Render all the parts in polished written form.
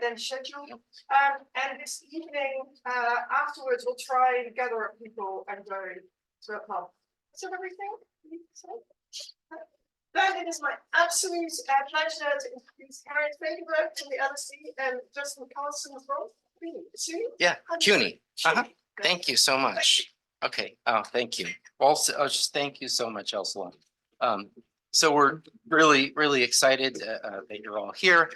then schedule. And this evening, afterwards, we'll try and gather up people and go to a pub. Is that everything? Then it is my absolute pleasure to introduce Harriet Fagerberg from the LSE and Justin Garson as well. Yeah, CUNY. Thank you so much. Okay. Oh, thank you. Also, just thank you so much, Ursula. So we're really excited that you're all here.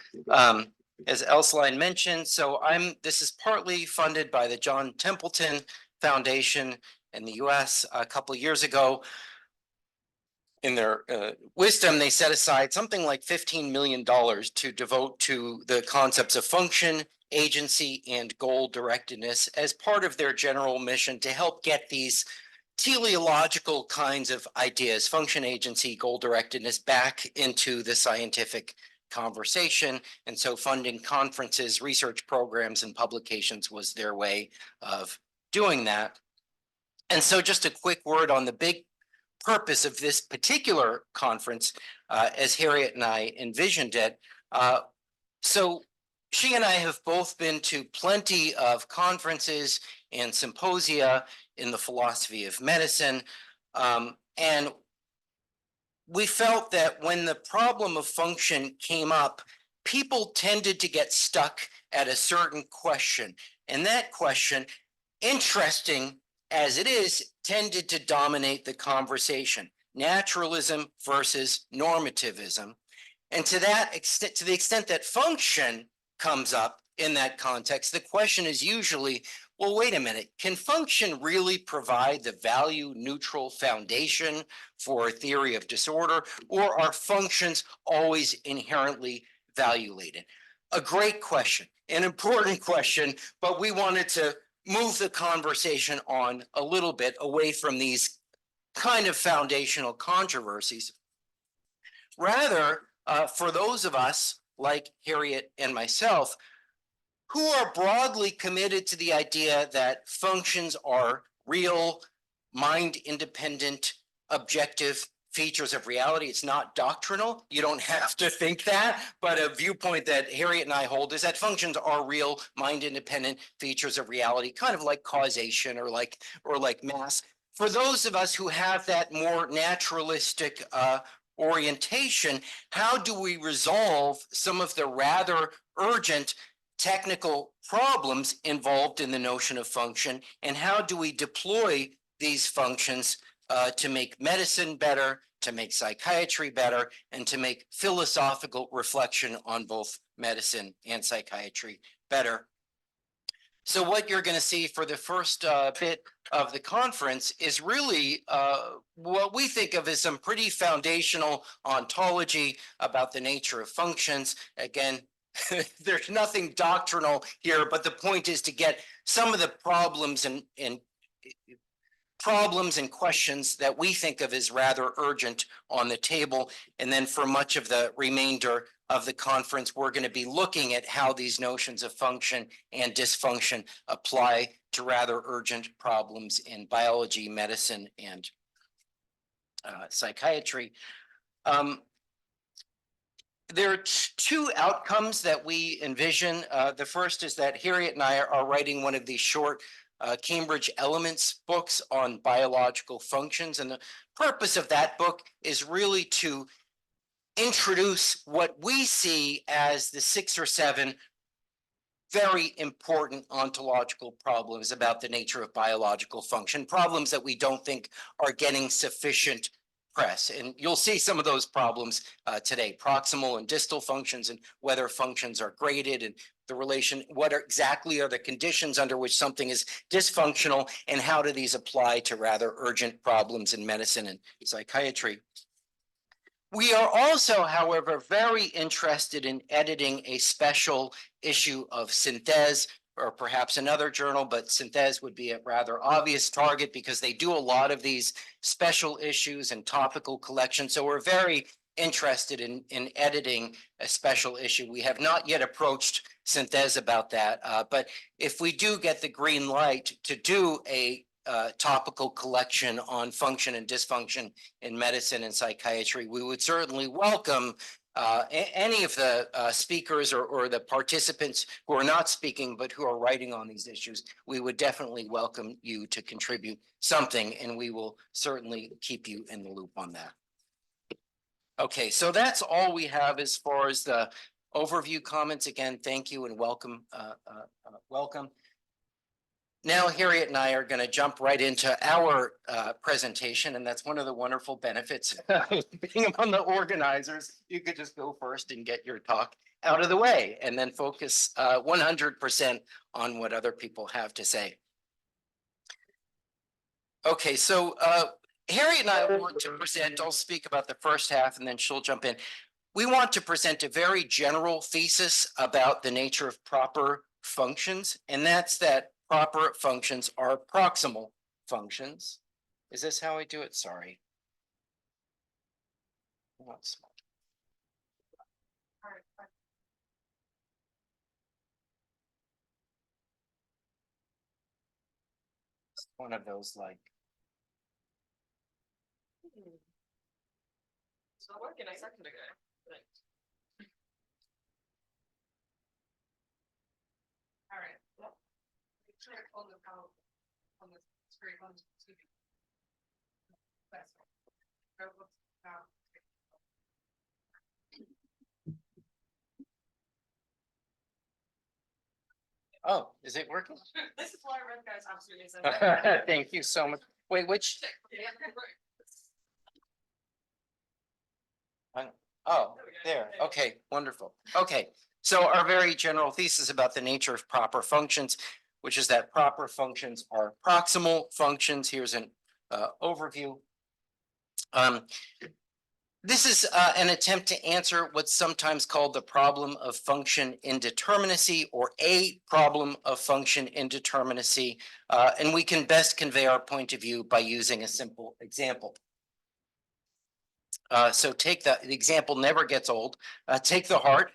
As Elsaline mentioned, so this is partly funded by the John Templeton Foundation in the US. A couple of years ago. In their wisdom, they set aside something like $15 million to devote to the concepts of function, agency, and goal directedness as part of their general mission to help get these teleological kinds of ideas, function, agency, goal directedness, back into the scientific conversation. And so funding conferences, research programs, and publications was their way of doing that. And so just a quick word on the big purpose of this particular conference, as Harriet and I envisioned it. So she and I have both been to plenty of conferences and symposia in the philosophy of medicine. And we felt that when the problem of function came up, people tended to get stuck at a certain question. And that question, interesting as it is, tended to dominate the conversation: naturalism versus normativism. And to that extent, to the extent that function comes up in that context, the question is usually, well, wait a minute, can function really provide the value neutral foundation for a theory of disorder, or are functions always inherently value-laden? A great question, an important question, but we wanted to move the conversation on a little bit away from these kind of foundational controversies. Rather, for those of us like Harriet and myself, who are broadly committed to the idea that functions are real, mind-independent, objective features of reality. It's not doctrinal. You don't have to think that, but a viewpoint that Harriet and I hold is that functions are real, mind-independent features of reality, kind of like causation or like mass. For those of us who have that more naturalistic orientation, how do we resolve some of the rather urgent technical problems involved in the notion of function, and how do we deploy these functions to make medicine better, to make psychiatry better, and to make philosophical reflection on both medicine and psychiatry better? So what you're going to see for the first bit of the conference is really what we think of as some pretty foundational ontology about the nature of functions. Again, there's nothing doctrinal here, but the point is to get some of the problems and questions that we think of as rather urgent on the table. And then for much of the remainder of the conference, we're going to be looking at how these notions of function and dysfunction apply to rather urgent problems in biology, medicine, and psychiatry. There are two outcomes that we envision. The first is that Harriet and I are writing one of these short Cambridge Elements books on biological functions. And the purpose of that book is really to introduce what we see as the 6 or 7 very important ontological problems about the nature of biological function, problems that we don't think are getting sufficient press. And you'll see some of those problems today: proximal and distal functions, and whether functions are graded, and the relation, what exactly are the conditions under which something is dysfunctional, and how do these apply to rather urgent problems in medicine and psychiatry. We are also, however, very interested in editing a special issue of Synthèse, or perhaps another journal, but Synthèse would be a rather obvious target because they do a lot of these special issues and topical collections. So we're very interested in editing a special issue. We have not yet approached Synthèse about that, but if we do get the green light to do a topical collection on function and dysfunction in medicine and psychiatry, we would certainly welcome any of the speakers or the participants who are not speaking, but who are writing on these issues, we would definitely welcome you to contribute something, and we will certainly keep you in the loop on that. Okay, so that's all we have as far as the overview comments. Again, thank you and welcome. Welcome. Now, Harriet and I are going to jump right into our presentation, and that's one of the wonderful benefits of being among the organizers. You could just go first and get your talk out of the way, and then focus 100% on what other people have to say. Okay, so Harriet and I want to present, I'll speak about the first half, and then she'll jump in. We want to present a very general thesis about the nature of proper functions, and that's that proper functions are proximal functions. Is this how I do it? Sorry. One of those like. It's not working, I second ago. All right. Well, try it on the power on the screen on TV. That's Oh, is it working? This is why red guys absolutely essential. Thank you so much. Wait, which? Oh, there. Okay, wonderful. Okay, so our very general thesis about the nature of proper functions, which is that proper functions are proximal functions. Here's an overview. This is an attempt to answer what's sometimes called the problem of function indeterminacy, or a problem of function indeterminacy. And we can best convey our point of view by using a simple example. So take the example never gets old. Take the heart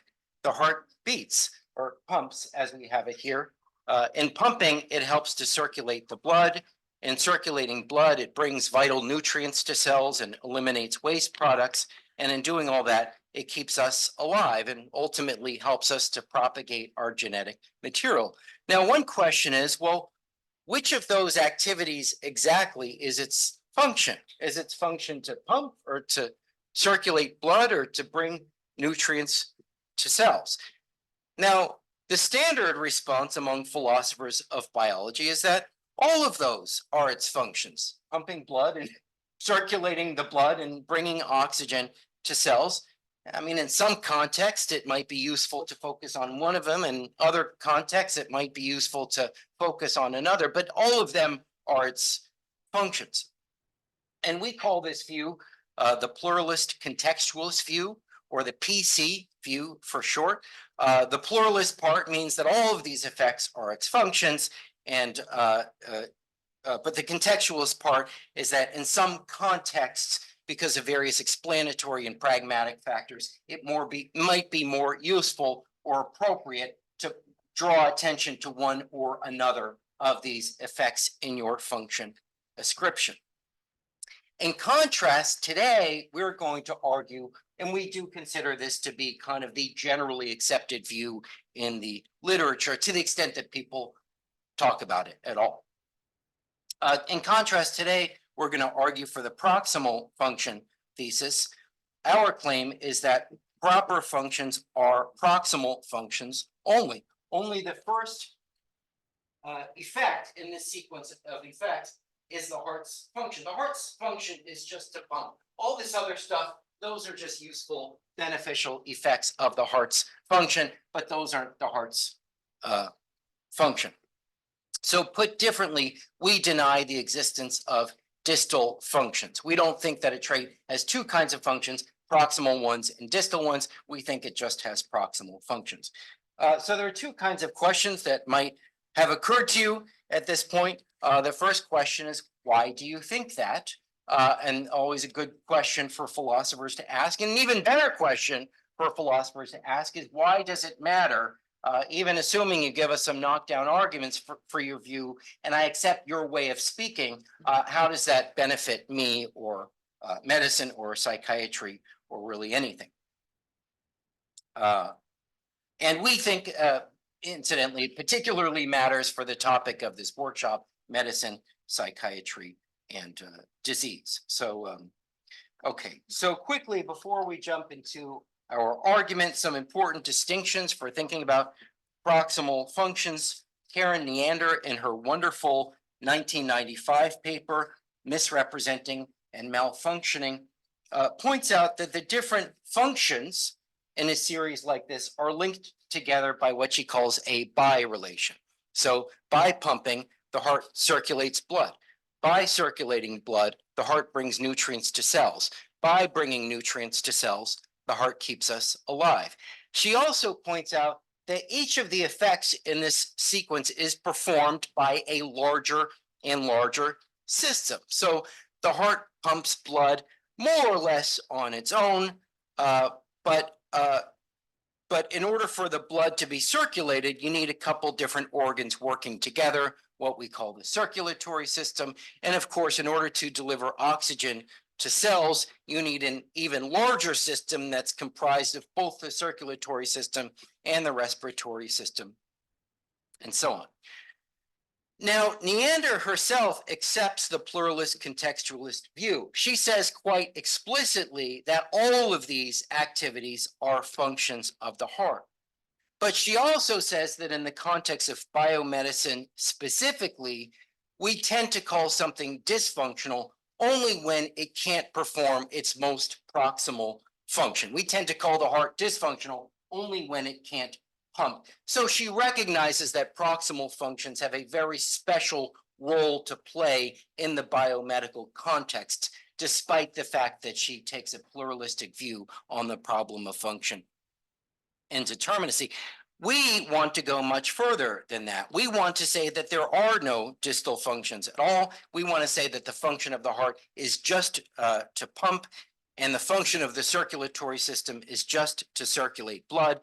beats or pumps as we have it here. In pumping, it helps to circulate the blood. In circulating blood, it brings vital nutrients to cells and eliminates waste products. And in doing all that, it keeps us alive and ultimately helps us to propagate our genetic material. Now, one question is, well, which of those activities exactly is its function? Is its function to pump or to circulate blood or to bring nutrients to cells? Now, the standard response among philosophers of biology is that all of those are its functions: pumping blood and circulating the blood and bringing oxygen to cells. I mean, in some context, it might be useful to focus on one of them. In other contexts, it might be useful to focus on another, but all of them are its functions. And we call this view the pluralist contextualist view, or the PC view for short. The pluralist part means that all of these effects are its functions, and but the contextualist part is that in some contexts, because of various explanatory and pragmatic factors, it might be more useful or appropriate to draw attention to one or another of these effects in your function description. In contrast, today, we're going to argue, and we do consider this to be kind of the generally accepted view in the literature, to the extent that people talk about it at all. In contrast, today, we're going to argue for the proximal function thesis. Our claim is that proper functions are proximal functions only. Only the first effect in this sequence of effects is the heart's function. The heart's function is just to pump. All this other stuff, those are just useful, beneficial effects of the heart's function, but those aren't the heart's function. So put differently, we deny the existence of distal functions. We don't think that a trait has two kinds of functions, proximal ones and distal ones. We think it just has proximal functions. So there are two kinds of questions that might have occurred to you at this point. The first question is, why do you think that? And always a good question for philosophers to ask. And an even better question for philosophers to ask is, why does it matter? Even assuming you give us some knockdown arguments for your view, and I accept your way of speaking, how does that benefit me or medicine or psychiatry or really anything? And we think, incidentally, it particularly matters for the topic of this workshop, medicine, psychiatry, and disease. So, okay, so quickly before we jump into our argument, some important distinctions for thinking about proximal functions. Karen Neander, in her wonderful 1995 paper, Misrepresenting and Malfunctioning, points out that the different functions in a series like this are linked together by what she calls a bi relation. So by pumping, the heart circulates blood. By circulating blood, the heart brings nutrients to cells. By bringing nutrients to cells, the heart keeps us alive. She also points out that each of the effects in this sequence is performed by a larger and larger system. So the heart pumps blood more or less on its own, but in order for the blood to be circulated, you need a couple different organs working together, what we call the circulatory system. And of course, in order to deliver oxygen to cells, you need an even larger system that's comprised of both the circulatory system and the respiratory system, and so on. Now, Neander herself accepts the pluralist contextualist view. She says quite explicitly that all of these activities are functions of the heart. But she also says that in the context of biomedicine specifically, we tend to call something dysfunctional only when it can't perform its most proximal function. We tend to call the heart dysfunctional only when it can't pump. So she recognizes that proximal functions have a very special role to play in the biomedical context, despite the fact that she takes a pluralistic view on the problem of function and determinacy. We want to go much further than that. We want to say that there are no distal functions at all. We want to say that the function of the heart is just to pump, and the function of the circulatory system is just to circulate blood.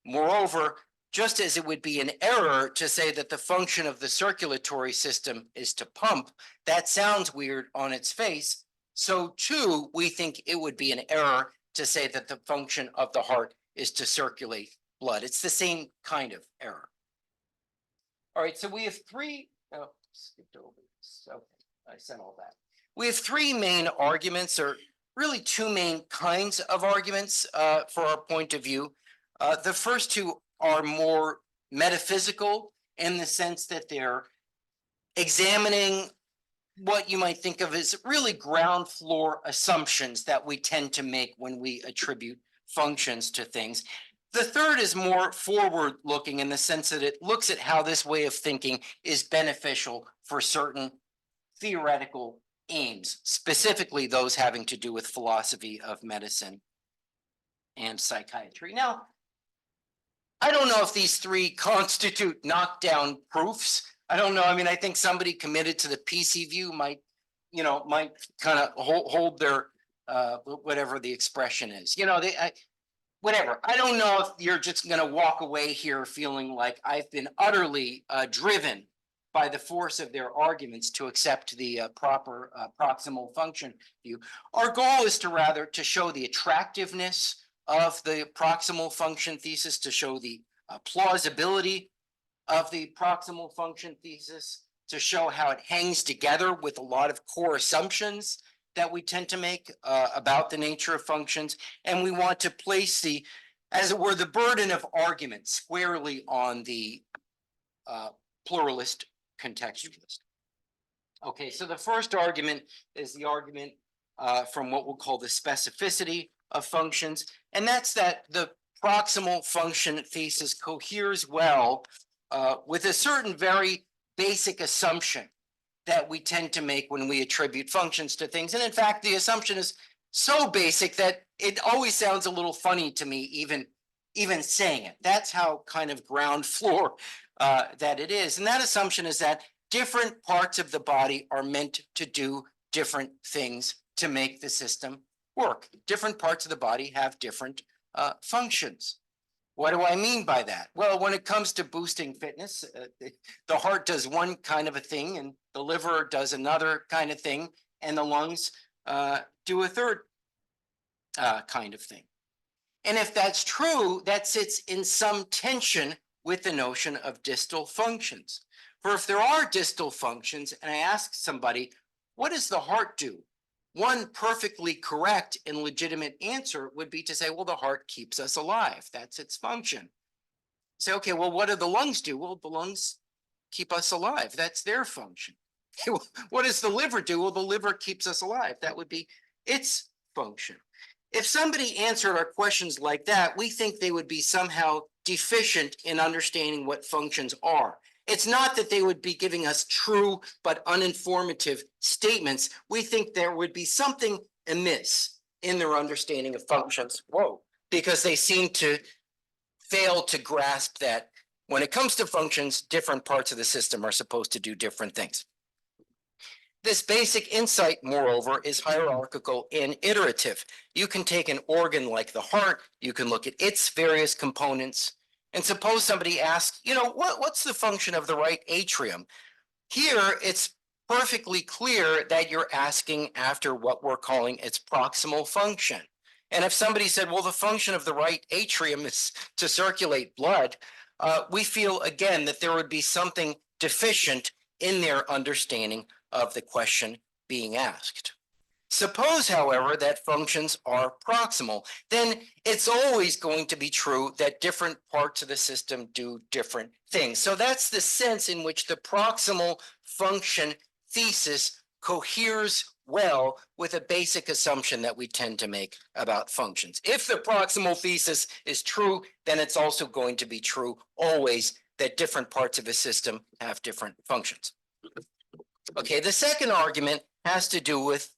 Moreover, just as it would be an error to say that the function of the circulatory system is to pump, that sounds weird on its face. So too, we think it would be an error to say that the function of the heart is to circulate blood. It's the same kind of error. All right, so we have three, oh, skipped over this. Okay, I said all that. We have three main arguments, or really two main kinds of arguments for our point of view. The first two are more metaphysical in the sense that they're examining what you might think of as really ground floor assumptions that we tend to make when we attribute functions to things. The third is more forward looking in the sense that it looks at how this way of thinking is beneficial for certain theoretical aims, specifically those having to do with philosophy of medicine and psychiatry. Now, I don't know if these three constitute knockdown proofs. I don't know. I mean, I think somebody committed to the PC view might kind of hold their whatever the expression is. Whatever. I don't know if you're just going to walk away here feeling like I've been utterly driven by the force of their arguments to accept the proper proximal function view. Our goal is to rather to show the attractiveness of the proximal function thesis, to show the plausibility of the proximal function thesis, to show how it hangs together with a lot of core assumptions that we tend to make about the nature of functions. And we want to place the, as it were, the burden of argument squarely on the pluralist contextualist. Okay, so the first argument is the argument from what we'll call the specificity of functions. And that's that the proximal function thesis coheres well with a certain very basic assumption that we tend to make when we attribute functions to things. And in fact, the assumption is so basic that it always sounds a little funny to me, even saying it. That's how kind of ground floor that it is. And that assumption is that different parts of the body are meant to do different things to make the system work. Different parts of the body have different functions. What do I mean by that? Well, when it comes to boosting fitness, the heart does one kind of a thing, and the liver does another kind of thing, and the lungs do a third kind of thing. And if that's true, that sits in some tension with the notion of distal functions. For if there are distal functions, and I ask somebody, what does the heart do? One perfectly correct and legitimate answer would be to say, well, the heart keeps us alive. That's its function. Say, okay, well, what do the lungs do? Well, the lungs keep us alive. That's their function. What does the liver do? Well, the liver keeps us alive. That would be its function. If somebody answered our questions like that, we think they would be somehow deficient in understanding what functions are. It's not that they would be giving us true but uninformative statements. We think there would be something amiss in their understanding of functions. Whoa, because they seem to fail to grasp that when it comes to functions, different parts of the system are supposed to do different things. This basic insight, moreover, is hierarchical and iterative. You can take an organ like the heart, you can look at its various components, and suppose somebody asks, what's the function of the right atrium? Here, it's perfectly clear that you're asking after what we're calling its proximal function. And if somebody said, well, the function of the right atrium is to circulate blood, we feel again that there would be something deficient in their understanding of the question being asked. Suppose, however, that functions are proximal, then it's always going to be true that different parts of the system do different things. So that's the sense in which the proximal function thesis coheres well with a basic assumption that we tend to make about functions. If the proximal thesis is true, then it's also going to be true always that different parts of a system have different functions. Okay, the second argument has to do with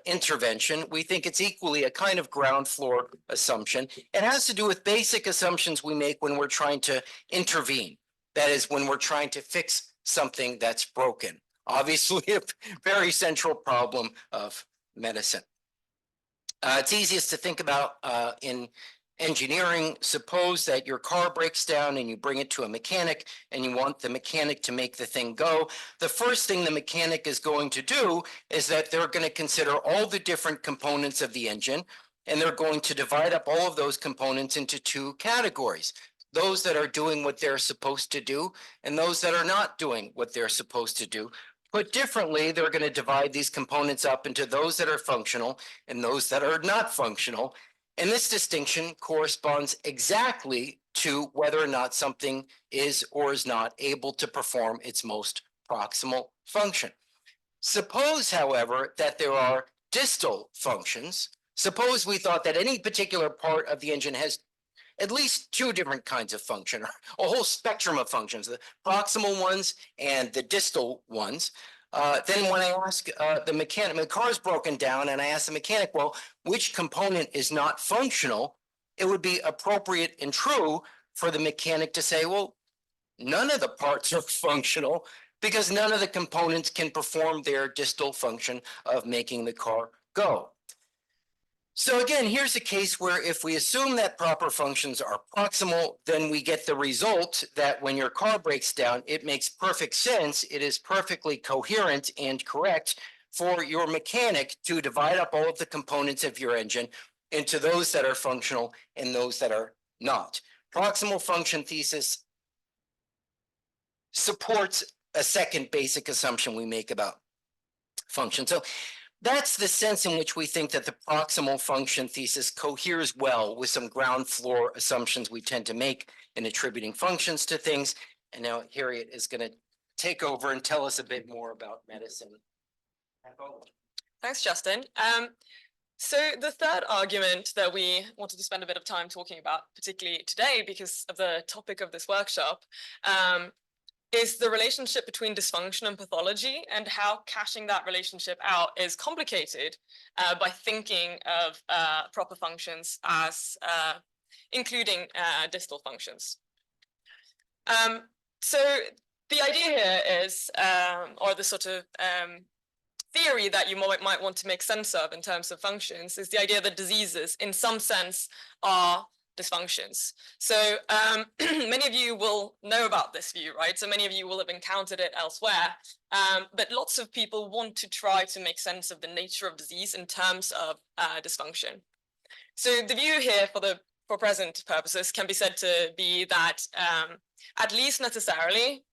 intervention. We think it's equally a kind of ground floor assumption. It has to do with basic assumptions we make when we're trying to intervene. That is, when we're trying to fix something that's broken. Obviously, a very central problem of medicine. It's easiest to think about in engineering. Suppose that your car breaks down and you bring it to a mechanic and you want the mechanic to make the thing go. The first thing the mechanic is going to do is that they're going to consider all the different components of the engine, and they're going to divide up all of those components into two categories. Those that are doing what they're supposed to do and those that are not doing what they're supposed to do. Put differently, they're going to divide these components up into those that are functional and those that are not functional. And this distinction corresponds exactly to whether or not something is or is not able to perform its most proximal function. Suppose, however, that there are distal functions. Suppose we thought that any particular part of the engine has at least two different kinds of function, or a whole spectrum of functions, the proximal ones and the distal ones. Then when I ask the mechanic, the car's broken down, and I ask the mechanic, well, which component is not functional? It would be appropriate and true for the mechanic to say, well, none of the parts are functional because none of the components can perform their distal function of making the car go. So again, here's a case where if we assume that proper functions are proximal, then we get the result that when your car breaks down, it makes perfect sense. It is perfectly coherent and correct for your mechanic to divide up all of the components of your engine into those that are functional and those that are not. Proximal function thesis supports a second basic assumption we make about function. So that's the sense in which we think that the proximal function thesis coheres well with some ground floor assumptions we tend to make in attributing functions to things. And now Harriet is going to take over and tell us a bit more about medicine. Thanks, Justin. So the third argument that we wanted to spend a bit of time talking about, particularly today because of the topic of this workshop, is the relationship between dysfunction and pathology, and how cashing that relationship out is complicated by thinking of proper functions as including distal functions. So the idea here is, or the sort of theory that you might want to make sense of in terms of functions, is the idea that diseases in some sense are dysfunctions. So many of you will know about this view, right? So many of you will have encountered it elsewhere, but lots of people want to try to make sense of the nature of disease in terms of dysfunction. So the view here for the for present purposes, can be said to be that at least necessarily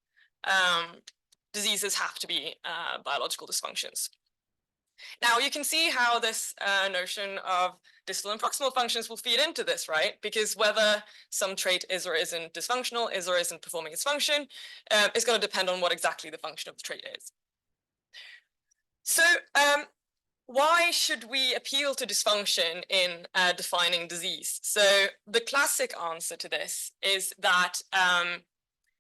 diseases have to be biological dysfunctions. Now you can see how this notion of distal and proximal functions will feed into this, right? Because whether some trait is or isn't dysfunctional, is or isn't performing its function, is going to depend on what exactly the function of the trait is. So why should we appeal to dysfunction in defining disease? So the classic answer to this is that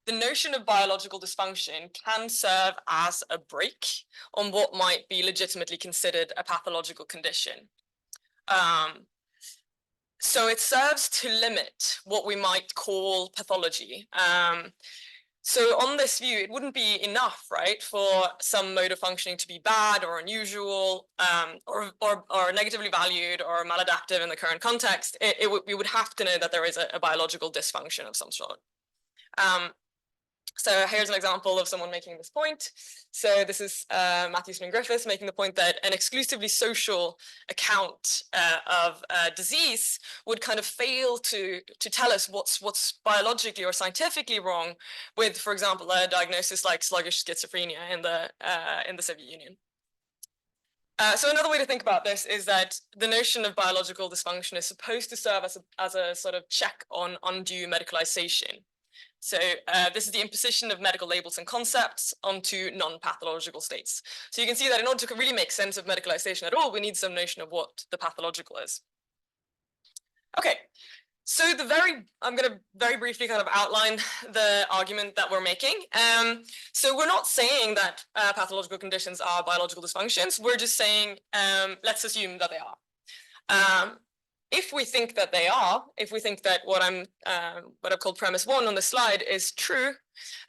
the notion of biological dysfunction can serve as a brake on what might be legitimately considered a pathological condition. So it serves to limit what we might call pathology. So on this view, it wouldn't be enough, right, for some mode of functioning to be bad or unusual, or negatively valued or maladaptive in the current context. We would have to know that there is a biological dysfunction of some sort. So here's an example of someone making this point. So this is Matthew Smith Griffiths making the point that an exclusively social account of disease would kind of fail to tell us what's biologically or scientifically wrong with, for example, a diagnosis like sluggish schizophrenia in the Soviet Union. So another way to think about this is that the notion of biological dysfunction is supposed to serve as a sort of check on undue medicalization. So this is the imposition of medical labels and concepts onto non-pathological states. So you can see that in order to really make sense of medicalization at all, we need some notion of what the pathological is. Okay, so I'm going to very briefly kind of outline the argument that we're making. So we're not saying that pathological conditions are biological dysfunctions. We're just saying, let's assume that they are. If we think that they are, if we think that what I've called premise 1 on the slide is true,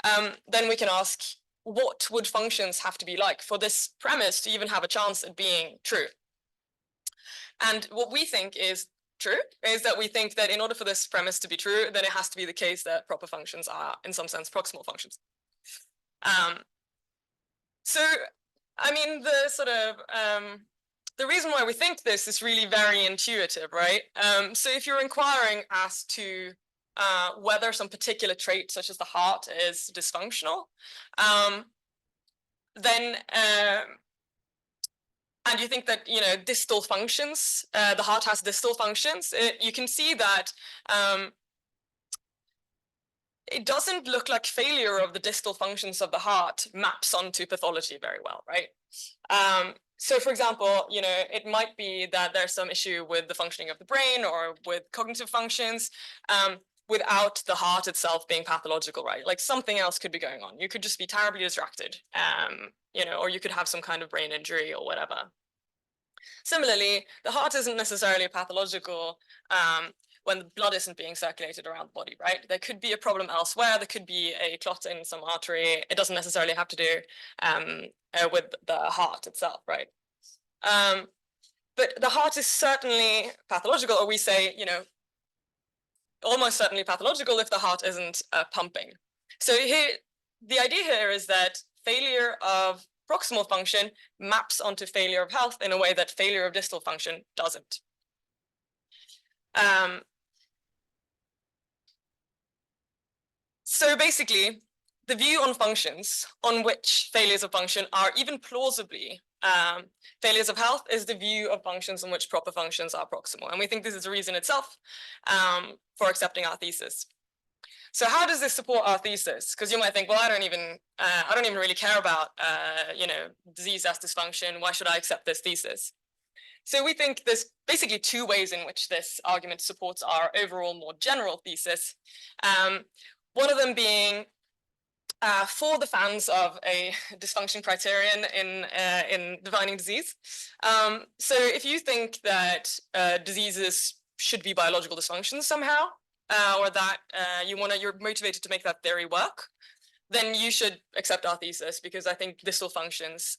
then we can ask, what would functions have to be like for this premise to even have a chance at being true? And what we think is true is that we think that in order for this premise to be true, then it has to be the case that proper functions are, in some sense, proximal functions. So, I mean, the sort of the reason why we think this is really very intuitive, right? So if you're inquiring as to whether some particular trait, such as the heart, is dysfunctional, then and you think that, you know, distal functions, the heart has distal functions, you can see that it doesn't look like failure of the distal functions of the heart maps onto pathology very well, right? So for example, you know, it might be that there's some issue with the functioning of the brain or with cognitive functions without the heart itself being pathological, right? Like something else could be going on. You could just be terribly distracted, you know, or you could have some kind of brain injury or whatever. Similarly, the heart isn't necessarily pathological when the blood isn't being circulated around the body, right? There could be a problem elsewhere. There could be a clot in some artery. It doesn't necessarily have to do with the heart itself, right? But the heart is certainly pathological, or we say, you know, almost certainly pathological if the heart isn't pumping. So here, the idea here is that failure of proximal function maps onto failure of health in a way that failure of distal function doesn't. So basically, the view on functions on which failures of function are even plausibly failures of health is the view of functions on which proper functions are proximal. And we think this is a reason itself for accepting our thesis. So how does this support our thesis? Because you might think, well, I don't even really care about, you know, disease as dysfunction. Why should I accept this thesis? So we think there's basically two ways in which this argument supports our overall more general thesis. One of them being for the fans of a dysfunction criterion in defining disease. So if you think that diseases should be biological dysfunctions somehow, or that you're motivated to make that theory work, then you should accept our thesis, because I think distal functions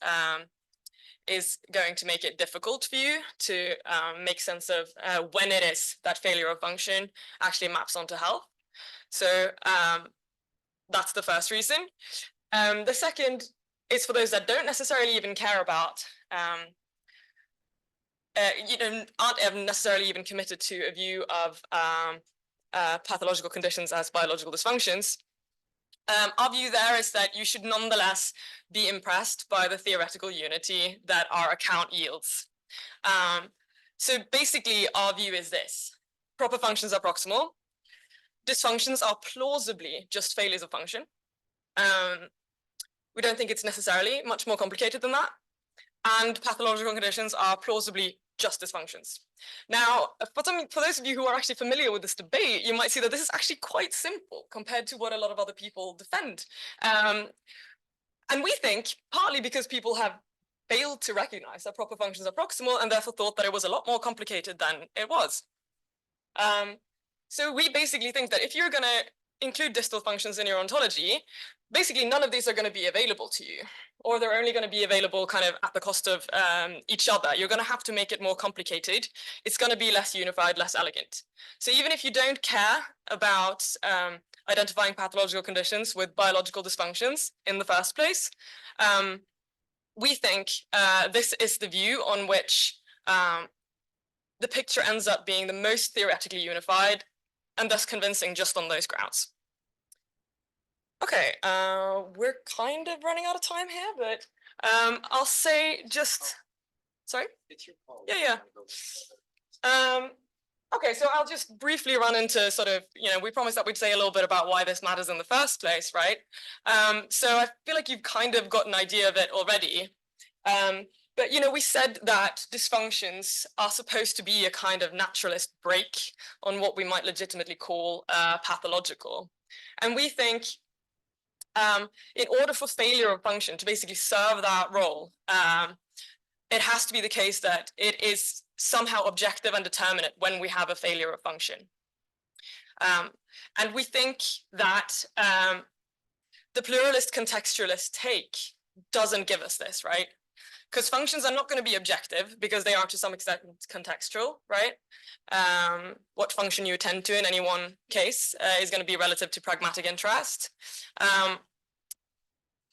is going to make it difficult for you to make sense of when it is that failure of function actually maps onto health. So that's the first reason. The second is for those that don't necessarily even care about aren't necessarily even committed to a view of pathological conditions as biological dysfunctions. Our view there is that you should nonetheless be impressed by the theoretical unity that our account yields. So basically, our view is this: proper functions are proximal. Dysfunctions are plausibly just failures of function. We don't think it's necessarily much more complicated than that. And pathological conditions are plausibly just dysfunctions. Now, for those of you who are actually familiar with this debate, you might see that this is actually quite simple compared to what a lot of other people defend. And we think, partly because people have failed to recognize that proper functions are proximal and therefore thought that it was a lot more complicated than it was. So we basically think that if you're going to include distal functions in your ontology, basically none of these are going to be available to you, or they're only going to be available kind of at the cost of each other. You're going to have to make it more complicated. It's going to be less unified, less elegant. So even if you don't care about identifying pathological conditions with biological dysfunctions in the first place, we think this is the view on which the picture ends up being the most theoretically unified and thus convincing just on those grounds. Okay, we're kind of running out of time here, but I'll say just, sorry? It's your call. Yeah. Okay, so I'll just briefly run into sort of, we promised that we'd say a little bit about why this matters in the first place, right? So I feel like you've kind of got an idea of it already. But, we said that dysfunctions are supposed to be a kind of naturalist break on what we might legitimately call pathological. And we think in order for failure of function to basically serve that role, it has to be the case that it is somehow objective and determinate when we have a failure of function. And we think that the pluralist contextualist take doesn't give us this, right? Because functions are not going to be objective because they are to some extent contextual, right? What function you attend to in any one case is going to be relative to pragmatic interest.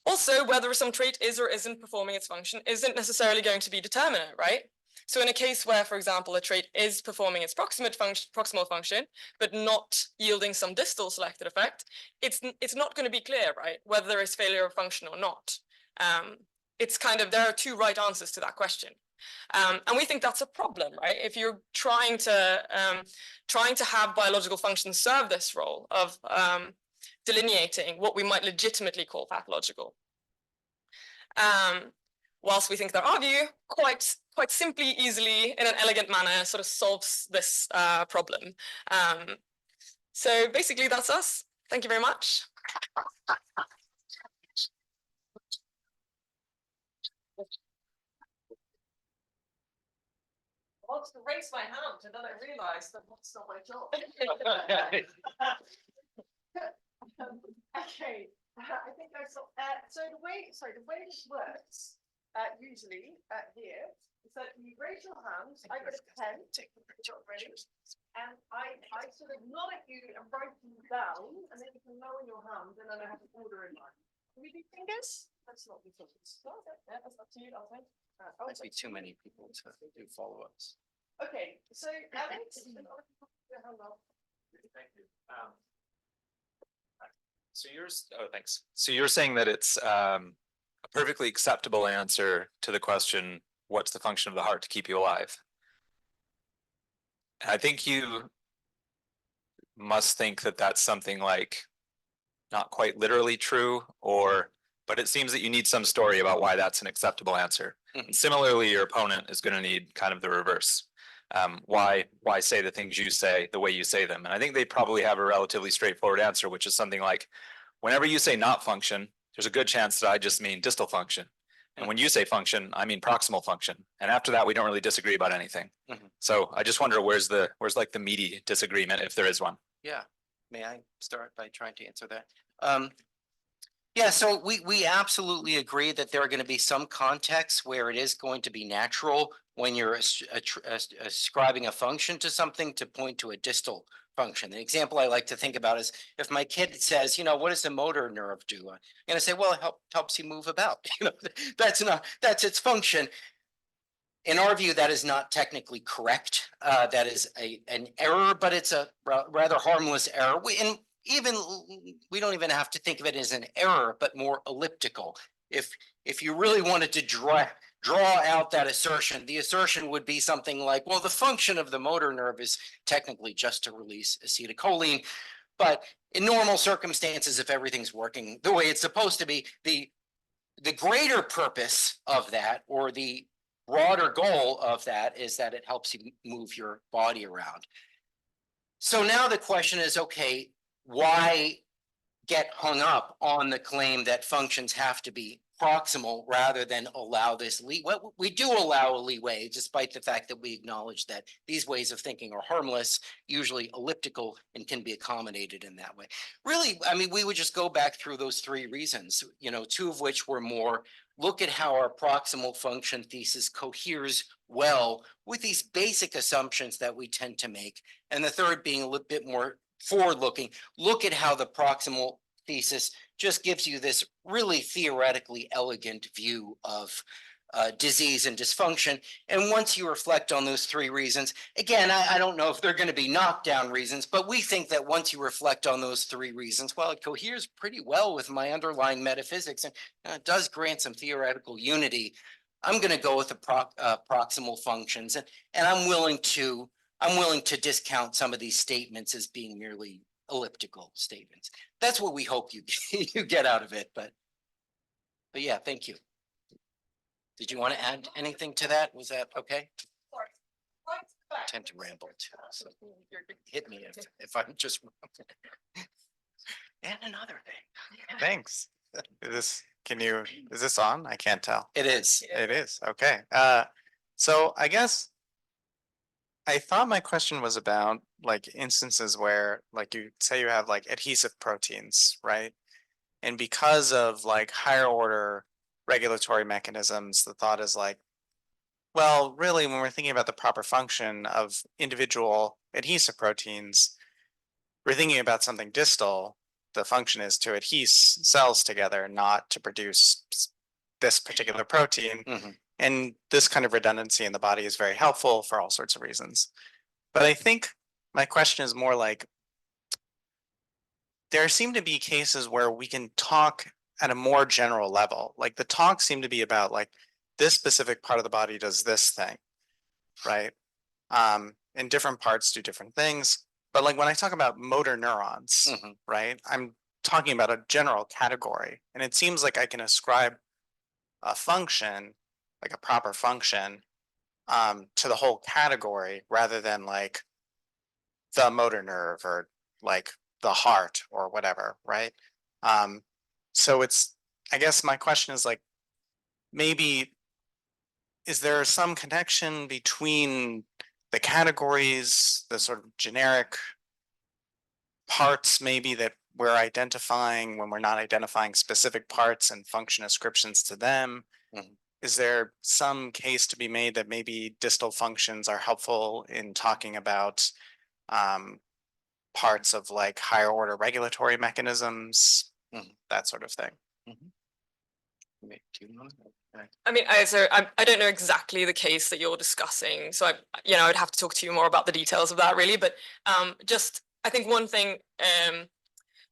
Also, whether some trait is or isn't performing its function isn't necessarily going to be determinate, right? So in a case where, for example, a trait is performing its proximal function, but not yielding some distal selected effect, it's not going to be clear, right, whether there is failure of function or not. It's kind of, there are two right answers to that question. And we think that's a problem, right? If you're trying to have biological functions serve this role of delineating what we might legitimately call pathological. Whilst we think that our view quite simply, easily, in an elegant manner, sort of solves this problem. So basically that's us. Thank you very much. I wanted to raise my hand and then I realized that that's not my job. Okay, I think I saw. So the way this works usually here is that you raise your hand. I got a pen, take the picture already, and I sort of nod at you and write them down, and then you can lower your hand, and then I have an order in mind. Can we do fingers? Let's not do fingers. No, okay, yeah, that's up to you. I'll think. Might be too many people to do follow-ups. Okay, so Alex, Thank you. So thanks. So you're saying that it's a perfectly acceptable answer to the question, what's the function of the heart to keep you alive? I think you must think that that's something like not quite literally true, but it seems that you need some story about why that's an acceptable answer. And similarly, your opponent is going to need kind of the reverse. Why say the things you say the way you say them? And I think they probably have a relatively straightforward answer, which is something like, whenever you say not function, there's a good chance that I just mean distal function. And when you say function, I mean proximal function. And after that, we don't really disagree about anything. So I just wonder where's like the meaty disagreement, if there is one. Yeah, may I start by trying to answer that? Yeah, so we absolutely agree that there are going to be some contexts where it is going to be natural when you're ascribing a function to something to point to a distal function. The example I like to think about is if my kid says, what does the motor nerve do? I'm going to say, well, it helps you move about. That's its function. in our view, that is not technically correct. That is an error, but it's a rather harmless error. We don't even have to think of it as an error, but more elliptical. If you really wanted to draw out that assertion, the assertion would be something like, well, the function of the motor nerve is technically just to release acetylcholine, but in normal circumstances, if everything's working the way it's supposed to be, the greater purpose of that, or the broader goal of that, is that it helps you move your body around. So now the question is, okay, why get hung up on the claim that functions have to be proximal rather than allow this leeway? We do allow a leeway, despite the fact that we acknowledge that these ways of thinking are harmless, usually elliptical, and can be accommodated in that way. Really, I mean, we would just go back through those three reasons, you know, two of which were more, look at how our proximal function thesis coheres well with these basic assumptions that we tend to make. And the third being a little bit more forward-looking, look at how the proximal thesis just gives you this really theoretically elegant view of disease and dysfunction. And once you reflect on those three reasons, again, I don't know if they're going to be knockdown reasons, but we think that once you reflect on those three reasons, well, it coheres pretty well with my underlying metaphysics, and it does grant some theoretical unity. I'm going to go with the proximal functions, and I'm willing to discount some of these statements as being merely elliptical statements. That's what we hope you you get out of it. But yeah, thank you. Did you want to add anything to that? Was that okay? Sorry. I tend to ramble too, so hit me if I'm just. And another thing. Thanks. Is this on? I can't tell. It is. It is. Okay. So I guess I thought my question was about like instances where like you say you have like adhesive proteins, right? And because of like higher order regulatory mechanisms, the thought is like, well, really, when we're thinking about the proper function of individual adhesive proteins, we're thinking about something distal. The function is to adhere cells together, not to produce this particular protein. Mm-hmm. And this kind of redundancy in the body is very helpful for all sorts of reasons. But I think my question is more like, there seem to be cases where we can talk at a more general level. Like the talks seem to be about like this specific part of the body does this thing, right? And different parts do different things. But like when I talk about motor neurons, Mm-hmm. right, I'm talking about a general category. And it seems like I can ascribe a function, like a proper function, to the whole category rather than like the motor nerve or like the heart or whatever, right? So I guess my question is like, maybe is there some connection between the categories, the sort of generic parts maybe that we're identifying when we're not identifying specific parts and function ascriptions to them? Mhm. Is there some case to be made that maybe distal functions are helpful in talking about parts of like higher order regulatory mechanisms, that sort of thing? I mean, I don't know exactly the case that you're discussing, so I'd have to talk to you more about the details of that, really. But just I think one thing,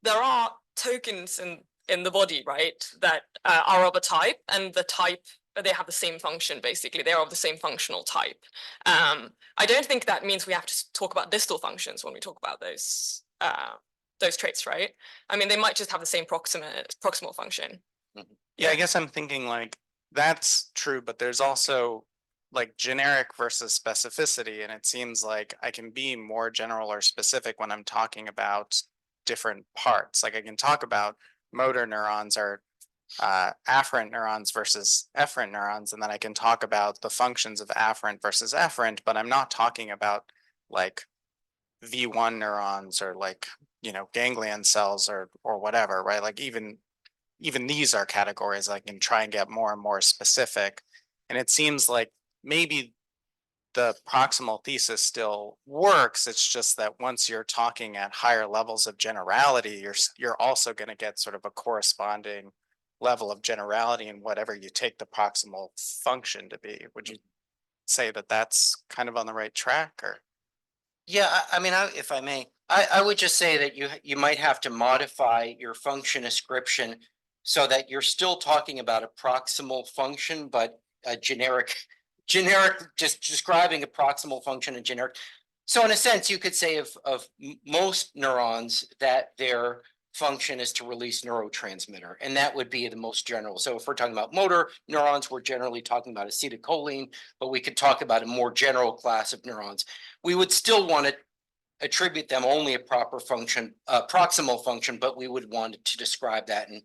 there are tokens in the body, right, that are of a type, and the type, they have the same function. Basically, they are of the same functional type. I don't think that means we have to talk about distal functions when we talk about those traits, right? I mean, they might just have the same proximal function. Yeah, I guess I'm thinking like that's true, but there's also like generic versus specificity. And it seems like I can be more general or specific when I'm talking about different parts. Like I can talk about motor neurons or afferent neurons versus efferent neurons, and then I can talk about the functions of afferent versus efferent, but I'm not talking about like V1 neurons or like, ganglion cells or whatever, right? Like even these are categories I can try and get more and more specific. And it seems like maybe the proximal thesis still works. It's just that once you're talking at higher levels of generality, you're also going to get sort of a corresponding level of generality in whatever you take the proximal function to be. Would you say that that's kind of on the right track, or? Yeah, I mean, if I may, I would just say that you might have to modify your function description so that you're still talking about a proximal function, but a generic, just describing a proximal function in generic. So in a sense, you could say of most neurons that their function is to release neurotransmitter, and that would be the most general. So if we're talking about motor neurons, we're generally talking about acetylcholine, but we could talk about a more general class of neurons. We would still want to attribute them only a proper function, proximal function, but we would want to describe that in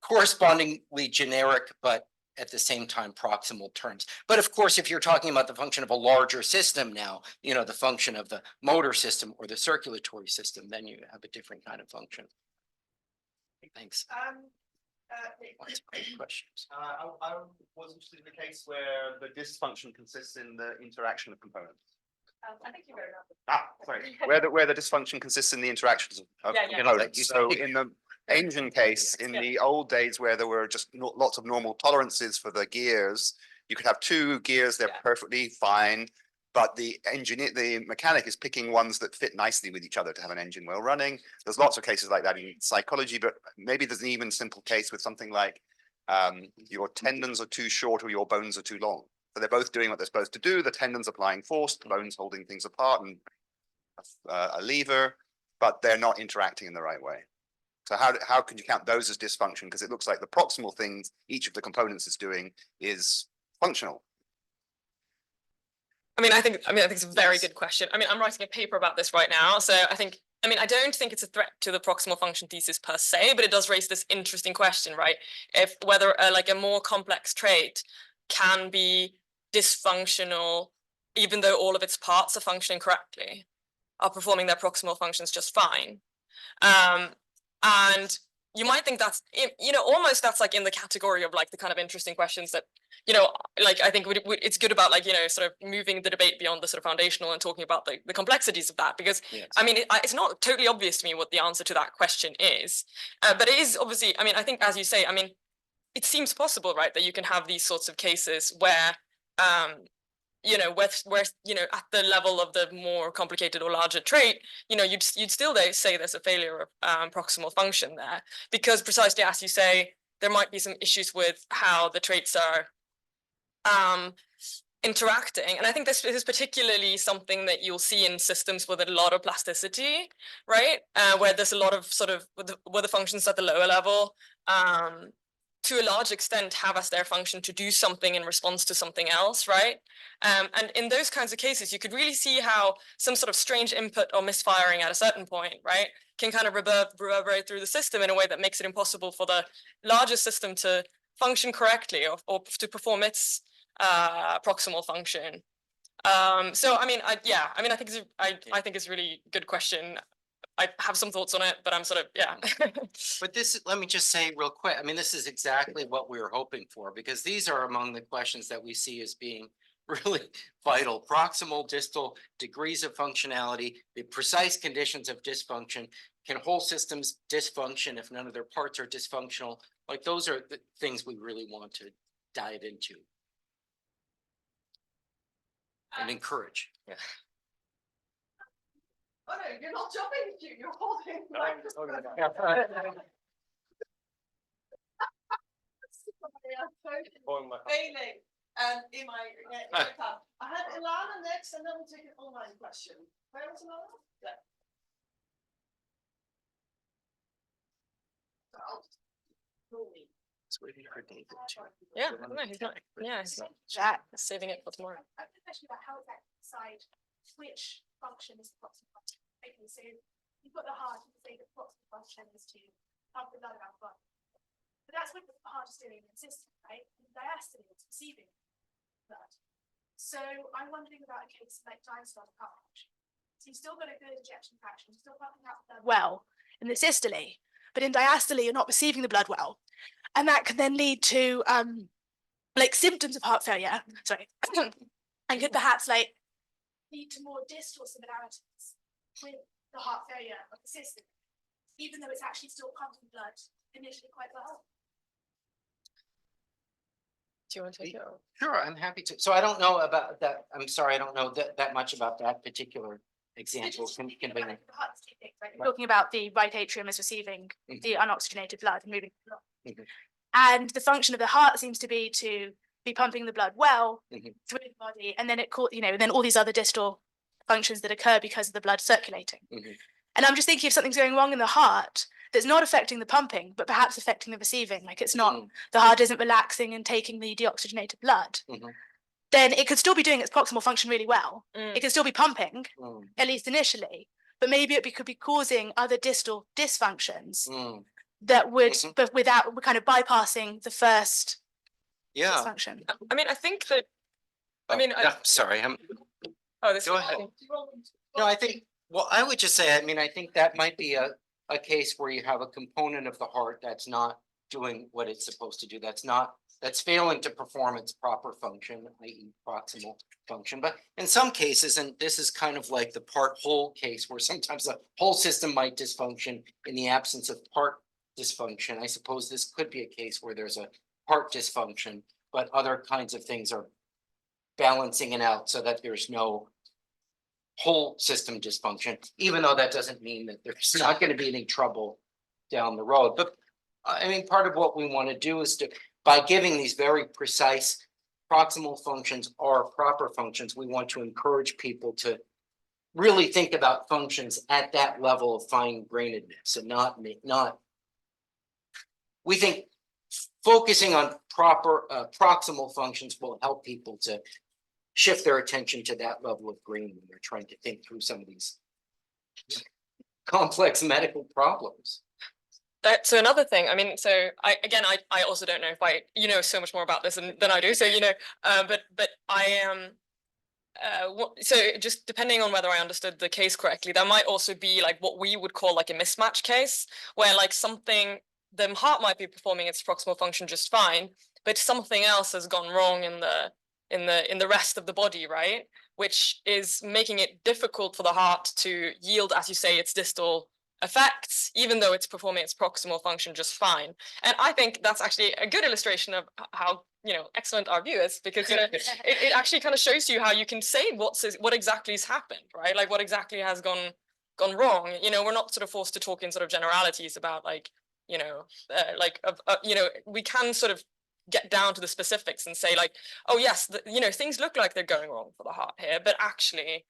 correspondingly generic, but at the same time proximal terms. But of course, if you're talking about the function of a larger system now, you know, the function of the motor system or the circulatory system, then you have a different kind of function. Thanks. Lots of great questions. I was interested in the case where the dysfunction consists in the interaction of components. I think you wrote that. Sorry, where the dysfunction consists in the interactions of Yeah, yeah. components. So in the engine case, in the old days where there were just lots of normal tolerances for the gears, you could have two gears, they're Yeah. perfectly fine, but the mechanic is picking ones that fit nicely with each other to have an engine well running. There's lots of cases like that in psychology, but maybe there's an even simple case with something like your tendons are too short or your bones are too long. So they're both doing what they're supposed to do. The tendons applying force, the bones holding things apart, and a lever, but they're not interacting in the right way. So how can you count those as dysfunction? Because it looks like the proximal things each of the components is doing is functional. I think it's a very good question. I'm writing a paper about this right now, so I don't think it's a threat to the proximal function thesis per se, but it does raise this interesting question, right? If whether like a more complex trait can be dysfunctional, even though all of its parts are functioning correctly, are performing their proximal functions just fine. And you might think that's, almost that's like in the category of like the kind of interesting questions that, like I think it's good about like, sort of moving the debate beyond the sort of foundational and talking about the complexities of that, because Yes. It's not totally obvious to me what the answer to that question is, but it is obviously, I think as you say, it seems possible, right, that you can have these sorts of cases where, where at the level of the more complicated or larger trait, you'd still say there's a failure of proximal function there, because precisely as you say, there might be some issues with how the traits are interacting. And I think this is particularly something that you'll see in systems with a lot of plasticity, right? Where there's a lot of sort of, where the functions at the lower level, to a large extent have as their function to do something in response to something else, right? And in those kinds of cases, you could really see how some sort of strange input or misfiring at a certain point, right, can kind of reverberate through the system in a way that makes it impossible for the larger system to function correctly or to perform its proximal function. I think it's a really good question. I have some thoughts on it, but I'm sort of, yeah. But let me just say real quick, this is exactly what we were hoping for, because these are among the questions that we see as being really vital. Proximal, distal, degrees of functionality, the precise conditions of dysfunction. Can whole systems dysfunction if none of their parts are dysfunctional? Like, those are the things we really want to dive into and encourage. Yeah. Oh no, you're not jumping, you're holding. Failing in my tab. I had Ilana next, and then we'll take an online question. Where was Ilana? Yeah. It's waiting for David too. Yeah, no, he's not. Yeah, he's not. Saving it for tomorrow. I have a question about how exactly decide which function is the proximal function. Okay, so you've got the heart, you can say the proximal function is to pump the blood around the body. But that's what the heart is doing in the system, right? And diastole is receiving blood. So I'm wondering about a case like diastolic heart function. So you've still got a good ejection fraction, you're still pumping out blood well in the systole, but in diastole you're not receiving the blood well. And that can then lead to like symptoms of heart failure, and could perhaps like lead to more distal similarities with the heart failure of the system, even though it's actually still pumping blood initially quite well. Do you want to take it? Or- Sure, I'm happy to. So I don't know about that. I'm sorry, I don't know that much about that particular example. Can bring it. You're talking about the right atrium is receiving Mhm. the unoxygenated blood and moving the blood. Mhm. And the function of the heart seems to be pumping the blood well Mhm. through the body, and then then all these other distal functions that occur because of the blood circulating. Mhm. And I'm just thinking if something's going wrong in the heart that's not affecting the pumping, but perhaps affecting the receiving, like it's not, the heart isn't relaxing and taking the deoxygenated blood, Mhm. then it could still be doing its proximal function really well. Mm. It could still be pumping, Mm. at least initially, but maybe could be causing other distal dysfunctions Mm. that would, Mhm. but without kind of bypassing the first Yeah. dysfunction. I mean, I think that. I mean, yeah, sorry, oh, this go is- ahead. No, I think, well, I would just say, I mean, I think that might be a case where you have a component of the heart that's not doing what it's supposed to do. That's failing to perform its proper function, i.e. proximal function. But in some cases, and this is kind of like the part whole case where sometimes the whole system might dysfunction in the absence of part dysfunction. I suppose this could be a case where there's a part dysfunction, but other kinds of things are balancing it out so that there's no whole system dysfunction, even though that doesn't mean that there's not going to be any trouble down the road. But I mean, part of what we want to do is by giving these very precise proximal functions or proper functions, we want to encourage people to really think about functions at that level of fine grainedness and not, we think focusing on proper proximal functions will help people to shift their attention to that level of green when they're trying to think through some of these complex medical problems. So another thing, I mean, so I also don't know if you know so much more about this than I do. So, but I am, so just depending on whether I understood the case correctly, there might also be like what we would call like a mismatch case where like the heart might be performing its proximal function just fine, but something else has gone wrong in the rest of the body, right? Which is making it difficult for the heart to yield, as you say, its distal effects, even though it's performing its proximal function just fine. And I think that's actually a good illustration of how excellent our view is, because it actually kind of shows you how you can say what exactly has happened, right? Like what exactly has gone wrong. We're not sort of forced to talk in sort of generalities about like we can sort of get down to the specifics and say like, oh yes, things look like they're going wrong for the heart here, but actually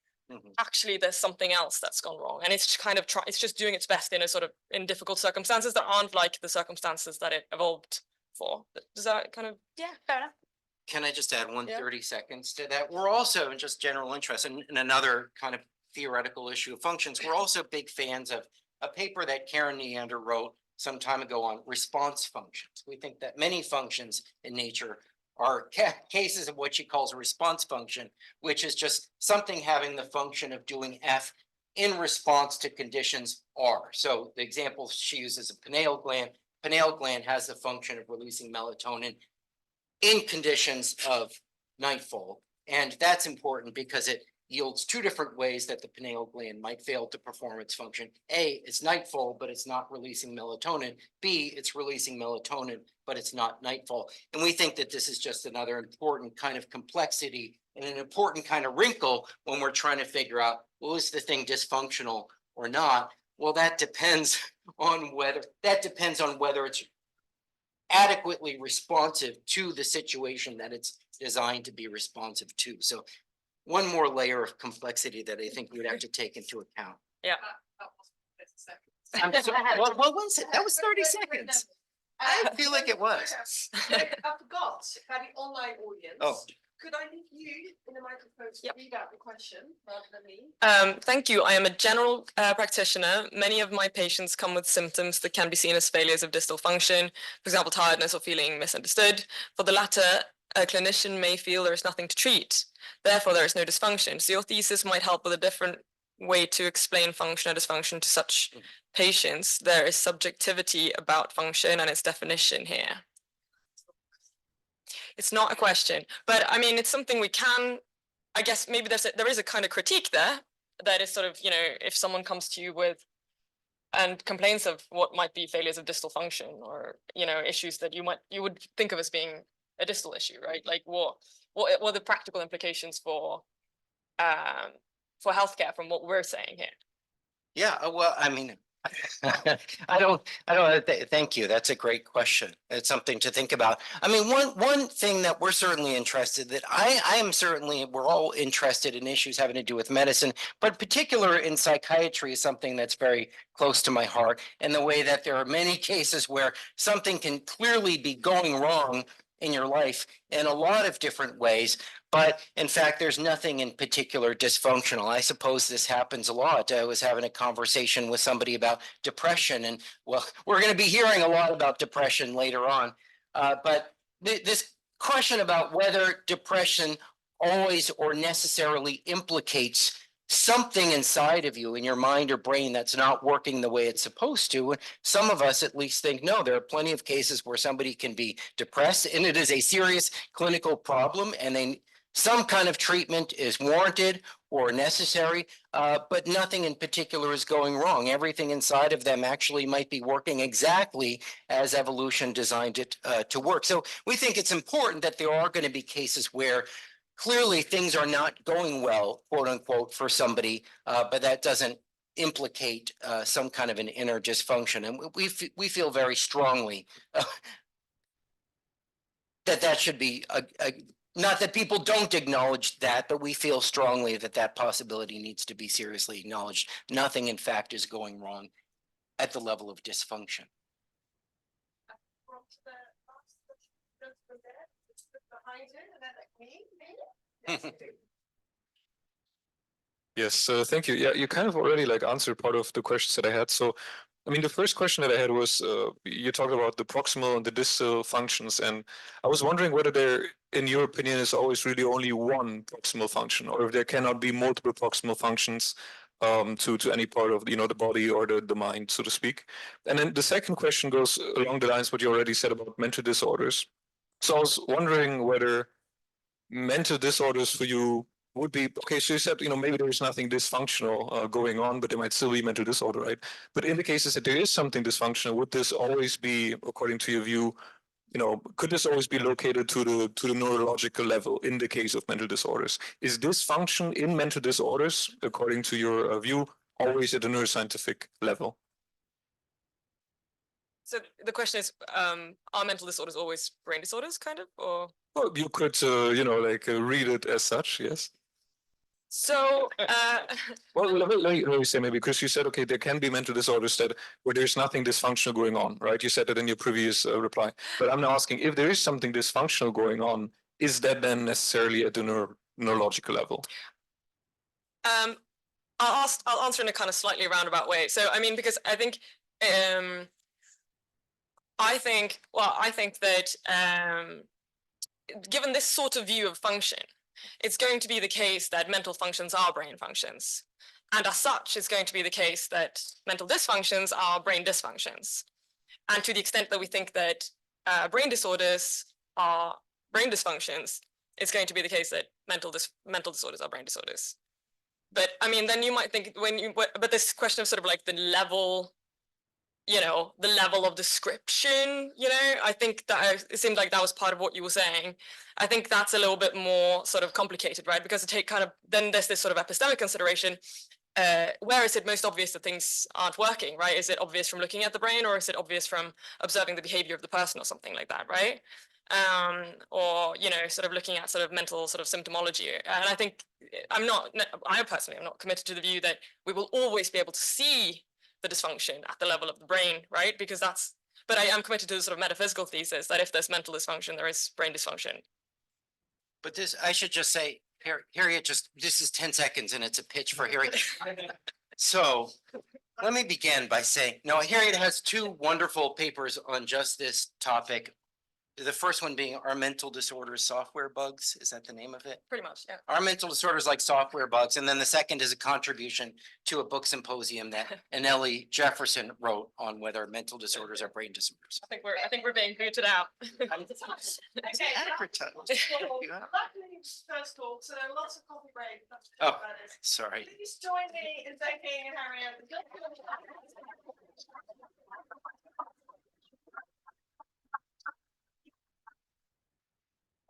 there's something else that's gone wrong, and it's kind of it's just doing its best in difficult circumstances that aren't like the circumstances that it evolved for. Does that kind of? Yeah, fair enough. Can I just add 30 Yeah. seconds to that? We're also in just general interest in another kind of theoretical issue of functions. We're also big fans of a paper that Karen Neander wrote some time ago on response functions. We think that many functions in nature are cases of what she calls a response function, which is just something having the function of doing F in response to conditions R. So the example she uses a pineal gland. Pineal gland has the function of releasing melatonin in conditions of nightfall. And that's important because it yields two different ways that the pineal gland might fail to perform its function. A, it's nightfall, but it's not releasing melatonin. B, it's releasing melatonin, but it's not nightfall. And we think that this is just another important kind of complexity and an important kind of wrinkle when we're trying to figure out, well, is the thing dysfunctional or not? Well, that depends on whether it's adequately responsive to the situation that it's designed to be responsive to. So one more layer of complexity that I think we'd have to take into account. Yeah. I'm sorry, what was it? That was 30 seconds. I feel like it was. I forgot about the online audience. Oh. Could I leave you in the microphone to Yep. read out the question rather than me? Thank you. I am a general practitioner. Many of my patients come with symptoms that can be seen as failures of distal function, for example, tiredness or feeling misunderstood. For the latter, a clinician may feel there is nothing to treat. Therefore, there is no dysfunction. So your thesis might help with a different way to explain function or dysfunction to such patients. There is subjectivity about function and its definition here. It's not a question, but I mean, it's something we can, I guess maybe there is a kind of critique there that is sort of, if someone comes to you with and complains of what might be failures of distal function or, issues that you would think of as being a distal issue, right? Like what are the practical implications for healthcare from what we're saying here? Yeah, well, I mean, thank you. That's a great question. It's something to think about. I mean, one thing that we're certainly interested that I am certainly, we're all interested in issues having to do with medicine, but particular in psychiatry is something that's very close to my heart. And the way that there are many cases where something can clearly be going wrong in your life in a lot of different ways. But in fact, there's nothing in particular dysfunctional. I suppose this happens a lot. I was having a conversation with somebody about depression, and well, we're going to be hearing a lot about depression later on. But this question about whether depression always or necessarily implicates something inside of you in your mind or brain that's not working the way it's supposed to. Some of us at least think, no, there are plenty of cases where somebody can be depressed and it is a serious clinical problem and some kind of treatment is warranted or necessary, but nothing in particular is going wrong. Everything inside of them actually might be working exactly as evolution designed it to work. So we think it's important that there are going to be cases where clearly things are not going well, quote unquote, for somebody, but that doesn't implicate some kind of an inner dysfunction. And we feel very strongly that should be not that people don't acknowledge that, but we feel strongly that possibility needs to be seriously acknowledged. Nothing, in fact, is going wrong at the level of dysfunction. Yes, thank you. Yeah, you kind of already like answered part of the questions that I had. So, I mean, the first question that I had was you talked about the proximal and the distal functions, and I was wondering whether there, in your opinion, is always really only one proximal function, or if there cannot be multiple proximal functions to any part of the body or the mind, so to speak. And then the second question goes along the lines of what you already said about mental disorders. So I was wondering whether mental disorders for you would be okay. So you said maybe there's nothing dysfunctional going on, but there might still be mental disorder, right? But in the cases that there is something dysfunctional, would this always be, according to your view, could this always be located to the neurological level in the case of mental disorders? Is dysfunction in mental disorders, according to your view, always at the neuroscientific level? So the question is, are mental disorders always brain disorders, kind of, or? Well, you could, read it as such, yes. So, well, let me say maybe, because you said, okay, there can be mental disorders where there's nothing dysfunctional going on, right? You said that in your previous reply. But I'm now asking, if there is something dysfunctional going on, is that then necessarily at the neurological level? I'll answer in a kind of slightly roundabout way. So, I mean, because I think that given this sort of view of function, it's going to be the case that mental functions are brain functions. And as such, it's going to be the case that mental dysfunctions are brain dysfunctions. And to the extent that we think that brain disorders are brain dysfunctions, it's going to be the case that mental disorders are brain disorders. But I mean, then you might think but this question of sort of like the level of description, I think that it seemed like that was part of what you were saying. I think that's a little bit more sort of complicated, right? Because then there's this sort of epistemic consideration. Where is it most obvious that things aren't working, right? Is it obvious from looking at the brain, or is it obvious from observing the behavior of the person or something like that, right? Or, sort of looking at sort of mental sort of symptomology. And I think I personally am not committed to the view that we will always be able to see the dysfunction at the level of the brain, right? But I am committed to the sort of metaphysical thesis that if there's mental dysfunction, there is brain dysfunction. But I should just say, Harriet, this is 10 seconds and it's a pitch for Harriet. So let me begin by saying, no, Harriet has two wonderful papers on just this topic. The first one being Are Mental Disorders Software Bugs? Is that the name of it? Pretty much, yeah. Are mental disorders like software bugs? And then the second is a contribution to a book symposium that Anneli Jefferson wrote on whether mental disorders are brain disorders. I think we're being booted out. Okay. Advertise. Luckily, first talk, so there are lots of coffee break. Oh, sorry. Please join me in thanking Harriet.